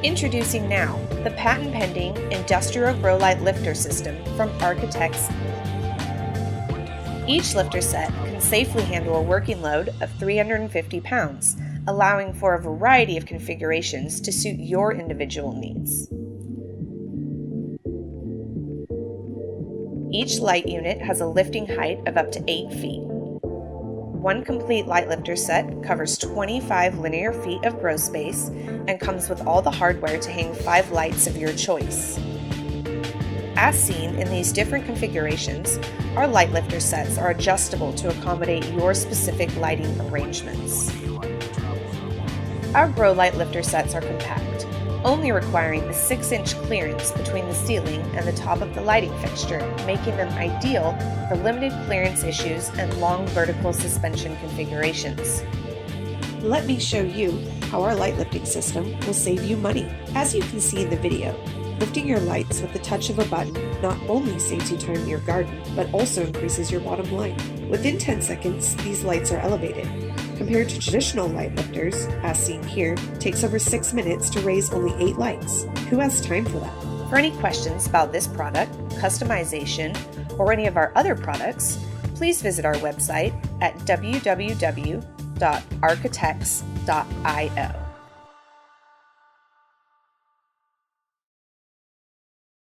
Introducing now the patent-pending industrial grow light lifter system from Architex. Each lifter set can safely handle a working load of 350 pounds, allowing for a variety of configurations to suit your individual needs. Each light unit has a lifting height of up to 8 feet. One complete light lifter set covers 25 linear feet of grow space and comes with all the hardware to hang 5 lights of your choice. As seen in these different configurations, our light lifter sets are adjustable to accommodate your specific lighting arrangements. Our grow light lifter sets are compact, only requiring a 6-inch clearance between the ceiling and the top of the lighting fixture, making them ideal for limited clearance issues and long vertical suspension configurations. Let me show you how our light lifting system will save you money. As you can see in the video, lifting your lights with the touch of a button not only saves you time in your garden, but also increases your bottom line. Within 10 seconds, these lights are elevated. Compared to traditional light lifters, as seen here, it takes over 6 minutes to raise only 8 lights. Who has time for that? For any questions about this product, customization, or any of our other products, please visit our website at www.architex.io.